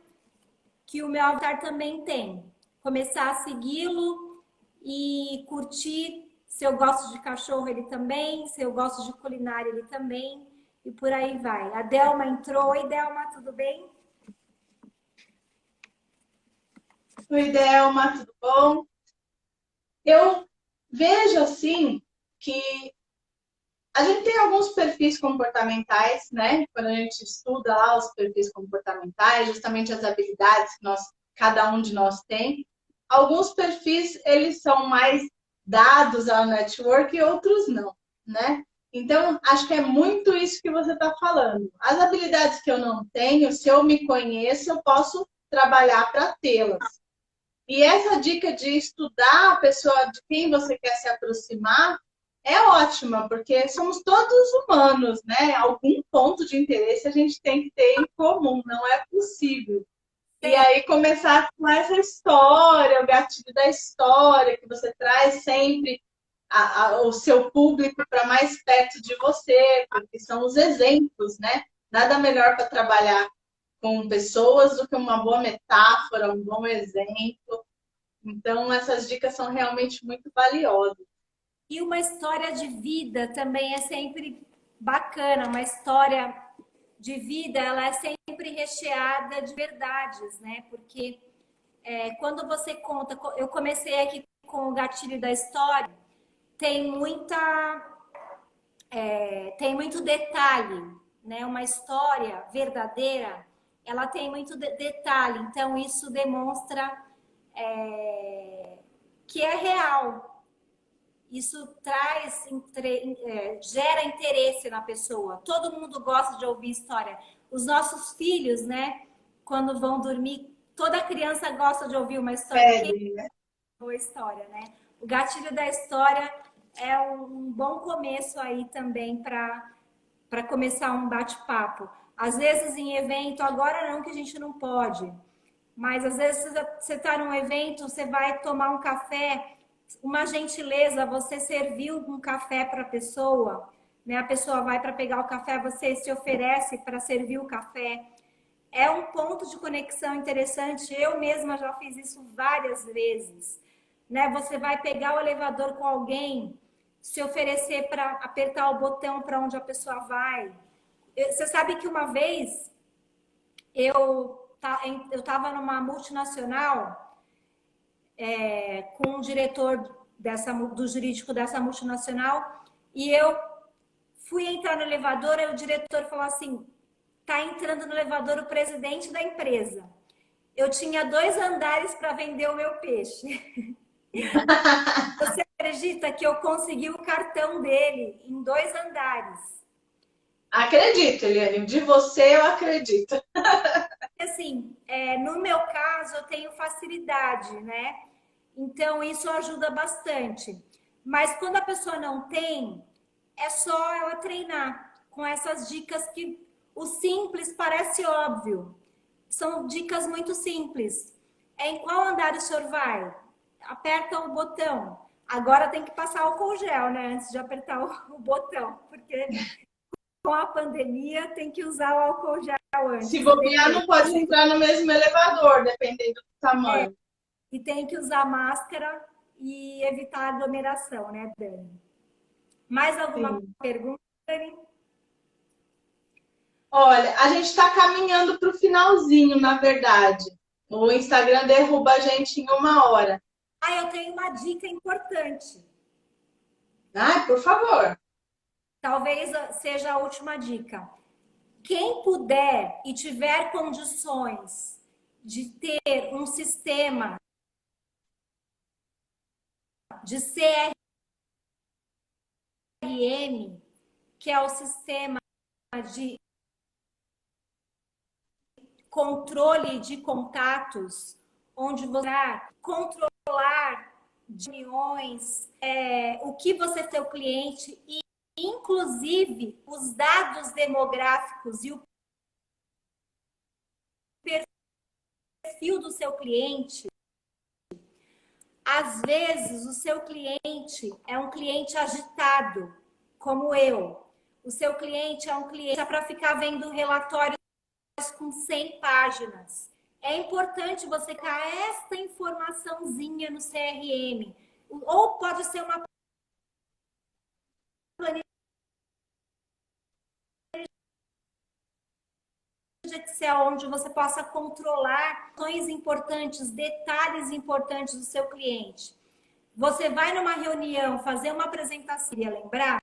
que o meu avatar também tem. Começar a segui-lo e curtir. Se eu gosto de cachorro, ele também. Se eu gosto de culinária, ele também. E por aí vai. A Delma entrou. Oi, Delma, tudo bem? Oi, Delma, tudo bom? Eu vejo assim que a gente tem alguns perfis comportamentais, né? Quando a gente estuda lá os perfis comportamentais, justamente as habilidades que cada um de nós tem. Alguns perfis, eles são mais dados ao network e outros não, né? Então, acho que é muito isso que você está falando. As habilidades que eu não tenho, se eu me conheço, eu posso trabalhar para tê-las. E essa dica de estudar a pessoa de quem você quer se aproximar é ótima, porque somos todos humanos, né? Algum ponto de interesse a gente tem que ter em comum, não é possível. E aí começar com essa história, o gatilho da história, que você traz sempre o seu público para mais perto de você, porque são os exemplos, né? Nada melhor para trabalhar com pessoas do que uma boa metáfora, um bom exemplo. Então, essas dicas são realmente muito valiosas. E uma história de vida também é sempre bacana, uma história de vida, ela é sempre recheada de verdades, né? Porque quando você conta, eu comecei aqui com o gatilho da história, tem muito detalhe, né? Uma história verdadeira, ela tem muito detalhe, então isso demonstra que é real. Isso gera interesse na pessoa. Todo mundo gosta de ouvir história. Os nossos filhos, né? Quando vão dormir, toda criança gosta de ouvir uma história. Boa história, né? O gatilho da história é um bom começo aí também para começar um bate-papo. Às vezes em evento, agora não que a gente não pode, mas às vezes você está num evento, você vai tomar um café, uma gentileza, você serviu um café para a pessoa, né? A pessoa vai para pegar o café, você se oferece para servir o café. É um ponto de conexão interessante. Eu mesma já fiz isso várias vezes, né? Você vai pegar o elevador com alguém, se oferecer para apertar o botão para onde a pessoa vai. Você sabe que uma vez eu estava numa multinacional com o diretor do jurídico dessa multinacional e eu fui entrar no elevador e o diretor falou assim, tá entrando no elevador o presidente da empresa. Eu tinha 2 andares para vender o meu peixe. Você acredita que eu consegui o cartão dele em 2 andares? Acredito, Eliane. De você eu acredito. Assim, no meu eu tenho facilidade, né? Então, isso ajuda bastante. Mas quando a pessoa não tem, é só ela treinar com essas dicas que o simples parece óbvio. São dicas muito simples. Em qual andar o senhor vai? Aperta o botão. Agora tem que passar álcool gel, né? Antes de apertar o botão, porque com a pandemia tem que usar o álcool gel Se antes. bobear, não pode entrar no mesmo elevador, dependendo do tamanho. E tem que usar máscara e evitar aglomeração, né, Dani? Mais alguma Sim. pergunta, Dani? Olha, a gente está caminhando para o finalzinho, na verdade. O Instagram derruba a gente em 1 hora. Ah, eu tenho uma dica importante. Ai, por favor. Talvez seja a última dica. Quem puder e tiver condições de ter um sistema de CRM, que é o sistema de controle de contatos, onde você vai controlar reuniões, o que você é seu cliente e inclusive os dados demográficos e o perfil do seu cliente. Às vezes o seu cliente é um cliente agitado, como eu. O seu cliente é um cliente para ficar vendo relatórios com 100 páginas. É importante você colocar esta informaçãozinha no CRM. Ou pode ser uma planilha de Excel, onde você possa controlar questões importantes, detalhes importantes do seu cliente. Você vai numa reunião fazer uma apresentação, queria lembrar,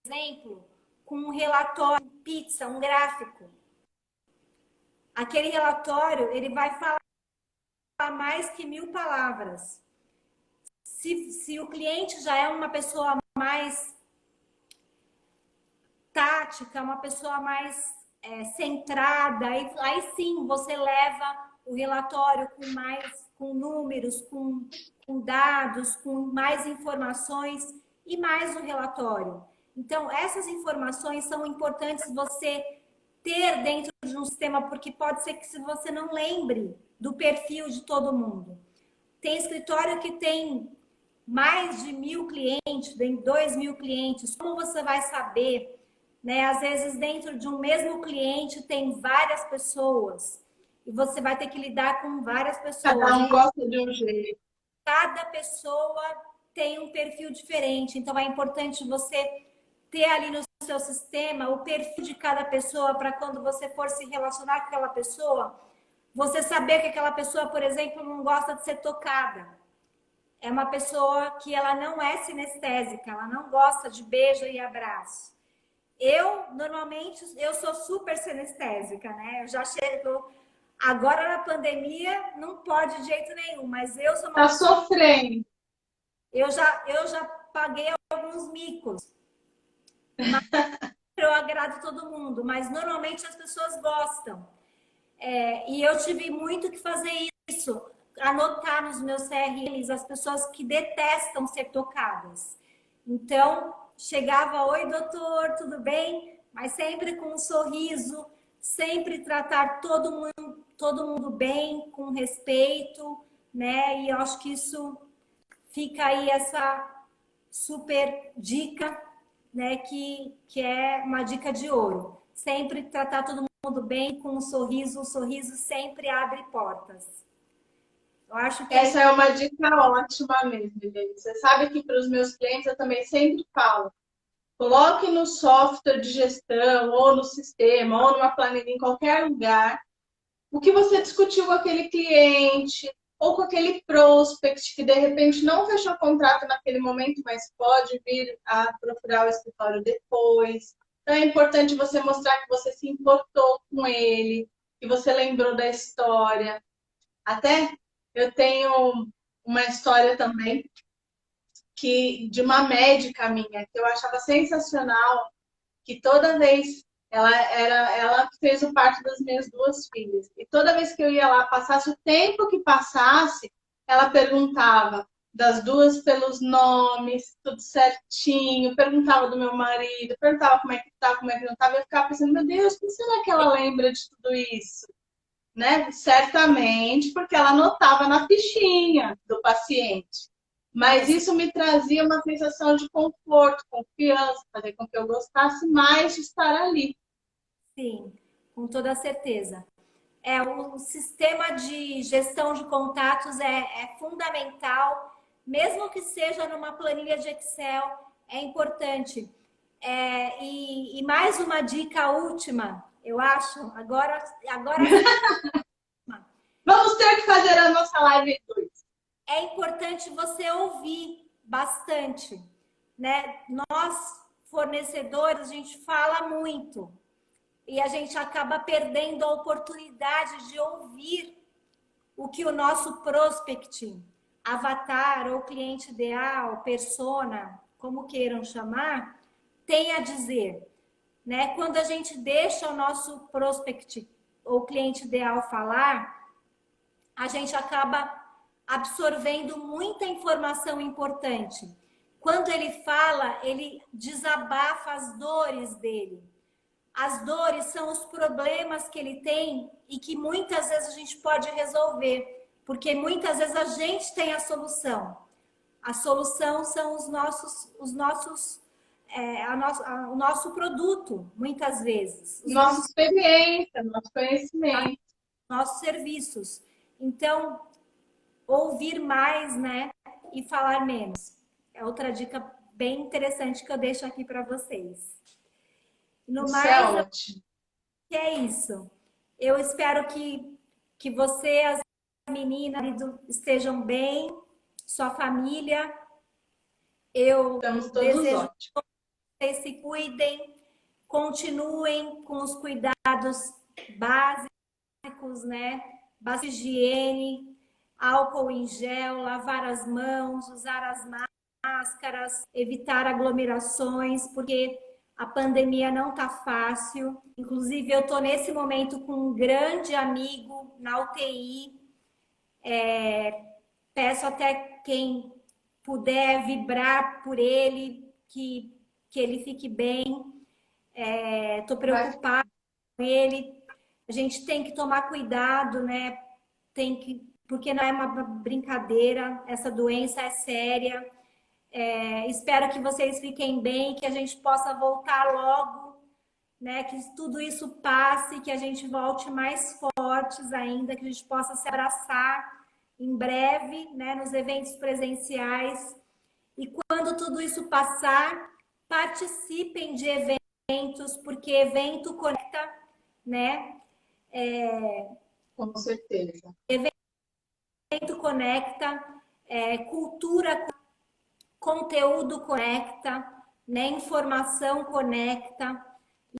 por exemplo, com um relatório, pizza, um gráfico. Aquele relatório, ele vai falar mais que 1000 palavras. Se o cliente já é uma pessoa mais tática, uma pessoa mais centrada, aí sim você leva o relatório com números, com dados, com mais informações e mais o relatório. Então, essas informações são importantes você ter dentro de um sistema, porque pode ser que se você não lembre do perfil de todo mundo. Tem escritório que tem mais de 1000 clientes, tem 2000 clientes. Como você vai saber, né? Às vezes dentro de um mesmo cliente tem várias pessoas e você vai ter que lidar com várias pessoas. Cada um gosta de um jeito. Cada pessoa tem um perfil diferente, então é importante você ter ali no seu sistema o perfil de cada pessoa para quando você for se relacionar com aquela pessoa, você saber que aquela pessoa, por exemplo, não gosta de ser tocada. É uma pessoa que ela não é sinestésica, ela não gosta de beijo e abraço. Normalmente, eu sou super sinestésica, né? Eu já chego... Agora, na pandemia, não pode de jeito nenhum, mas eu sou uma... Tá sofrendo. Eu já paguei alguns micos. Mas eu agrado todo mundo, mas normalmente as pessoas gostam. E eu tive muito que fazer isso, anotar nos meus CRMs as pessoas que detestam ser tocadas. Então, chegava, oi doutor, tudo bem? Mas sempre com um sorriso, sempre tratar todo mundo bem, com respeito, né? E eu acho que isso fica aí essa super dica, né? Que é uma dica de ouro. Sempre tratar todo mundo bem, com um sorriso. O sorriso sempre abre portas. Eu acho que Essa é uma dica ótima mesmo, gente. Você sabe que para os meus clientes eu também sempre falo: coloque no software de gestão, ou no sistema, ou numa planilha, em qualquer lugar, o que você discutiu com aquele cliente, ou com aquele prospect que de repente não fechou contrato naquele momento, mas pode vir a procurar o escritório depois. Então é importante você mostrar que você se importou com ele, que você lembrou da história. Até eu tenho uma história também de uma médica minha, que eu achava sensacional, que toda vez Ela fez o parto das minhas duas filhas. E toda vez que eu ia lá, passasse o tempo que passasse, ela perguntava das duas pelos nomes, tudo certinho, perguntava do meu marido, perguntava como é que tá, como é que não estava. Eu ficava pensando, meu Deus, por que será que ela lembra de tudo isso? Né? Certamente porque ela anotava na fichinha do paciente. Mas isso me trazia uma sensação de conforto, confiança, fazer com que eu gostasse mais de estar ali. Sim, com toda certeza. O sistema de gestão de contatos é fundamental, mesmo que seja numa planilha de Excel, é importante. E mais uma dica última, eu acho, agora Vamos ter que fazer a nossa live 2. é importante você ouvir bastante, né? Nós, fornecedores, a gente fala muito e a gente acaba perdendo a oportunidade de ouvir o que o nosso prospect, avatar ou cliente ideal, persona, como queiram chamar, tem a dizer, né? Quando a gente deixa o nosso prospect ou cliente ideal falar, a gente acaba absorvendo muita informação importante. Quando ele fala, ele desabafa as dores dele. As dores são os problemas que ele tem e que muitas vezes a gente pode resolver, porque muitas vezes a gente tem a solução. A solução são o nosso produto, muitas vezes, Nossa experiência, nosso conhecimento. nossos serviços. Então, ouvir mais, né? E falar menos. É outra dica bem interessante que eu deixo aqui para vocês. No Isso é mais, ótimo. é isso. Eu espero que você, as meninas, estejam bem, sua família. Eu Estamos todos desejo ótimos. que vocês se cuidem, continuem com os cuidados básicos, né? Base higiene, álcool em gel, lavar as mãos, usar as máscaras, evitar aglomerações, porque a pandemia não tá fácil. Inclusive, eu tô nesse momento com um grande amigo na UTI. Peço até quem puder vibrar por ele, que ele fique bem. Tô preocupada com ele. A gente tem que tomar cuidado, né? Porque não é uma brincadeira, essa doença é séria. Espero que vocês fiquem bem, que a gente possa voltar logo, né? Que tudo isso passe, que a gente volte mais fortes ainda, que a gente possa se abraçar em breve, né? Nos eventos presenciais. E quando tudo isso passar, participem de eventos, porque evento conecta, né? Com certeza. Evento conecta, cultura, conteúdo conecta, né? Informação conecta,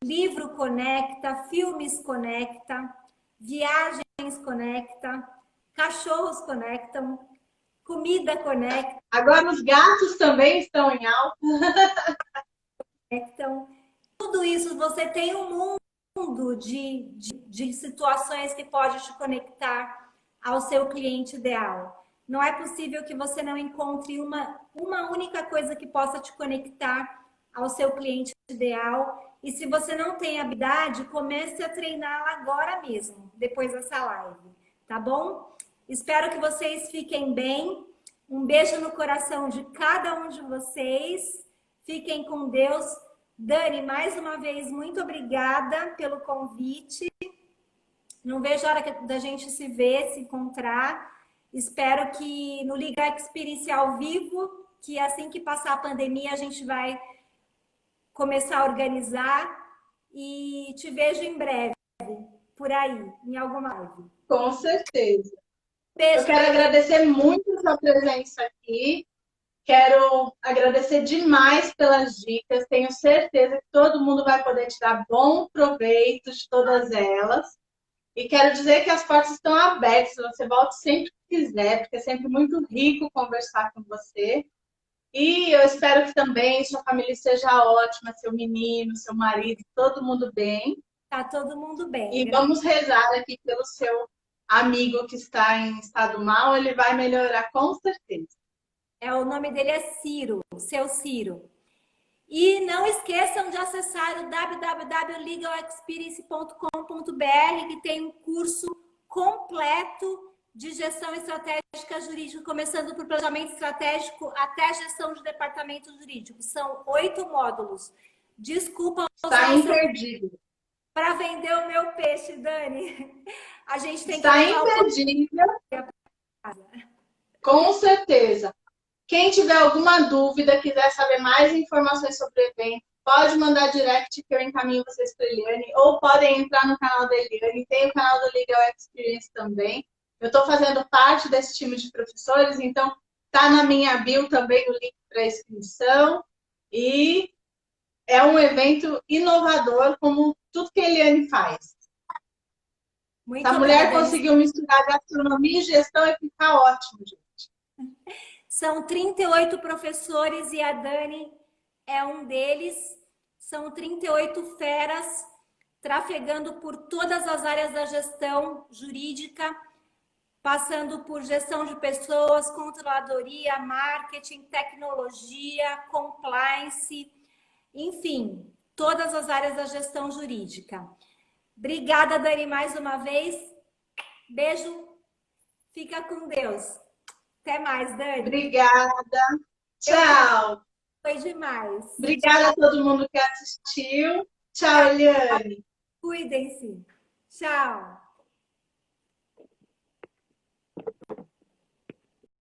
livro conecta, filmes conecta, viagens conecta, cachorros conectam, comida conecta. Agora os gatos também estão em alta. Então, tudo isso você tem um mundo de situações que pode te conectar ao seu cliente ideal. Não é possível que você não encontre uma única coisa que possa te conectar ao seu cliente ideal. E se você não tem habilidade, comece a treiná-la agora mesmo, depois dessa live, tá bom? Espero que vocês fiquem bem. Um beijo no coração de cada um de vocês. Fiquem com Deus. Dani, mais uma vez, muito obrigada pelo convite. Não vejo a hora da gente se ver, se encontrar. Espero que no Liga Experience ao vivo, que assim que passar a pandemia, a gente vai começar a organizar. E te vejo em breve, por aí, em alguma live. Com certeza. Beijo, Eu quero agradecer muito a sua presença aqui. Quero agradecer demais pelas dicas. Tenho certeza que todo mundo vai poder tirar bom proveito de todas elas. E quero dizer que as portas estão abertas. Você volte sempre que quiser, porque é sempre muito rico conversar com você. E eu espero que também sua família esteja ótima, seu menino, seu marido, todo mundo bem. Tá todo mundo bem. E vamos rezar aqui pelo seu amigo que está em estado mal, ele vai melhorar com certeza. O nome dele é Ciro, seu Ciro. E não esqueçam de acessar o www.legalexperience.com.br, que tem um curso completo de gestão estratégica jurídica, começando por planejamento estratégico até gestão de departamento jurídico. São 8 módulos. Desculpa Está imperdível. para vender o meu peixe, Dani. A gente tem Está que imperdível. Com certeza. Quem tiver alguma dúvida, quiser saber mais informações sobre o evento, pode mandar direct que eu encaminho vocês para a Eliane, ou podem entrar no canal da Eliane, tem o canal do Legal Experience também. Eu estou fazendo parte desse time de professores, então tá na minha bio também o link para inscrição. E é um evento inovador, como tudo que a Eliane faz. Muito Essa mulher obrigada, conseguiu misturar gastronomia e gestão e ficar ótimo, gente. São 38 professores e a Dani é um deles. São 38 feras trafegando por todas as áreas da gestão jurídica, passando por gestão de pessoas, controladoria, marketing, tecnologia, compliance, enfim, todas as áreas da gestão jurídica. Obrigada, Dani, mais uma vez. Beijo. Fica com Deus. Até mais, Dani. Obrigada. Tchau. Foi demais. Obrigada a todo mundo que assistiu. Tchau, Eliane. Cuidem-se. Tchau.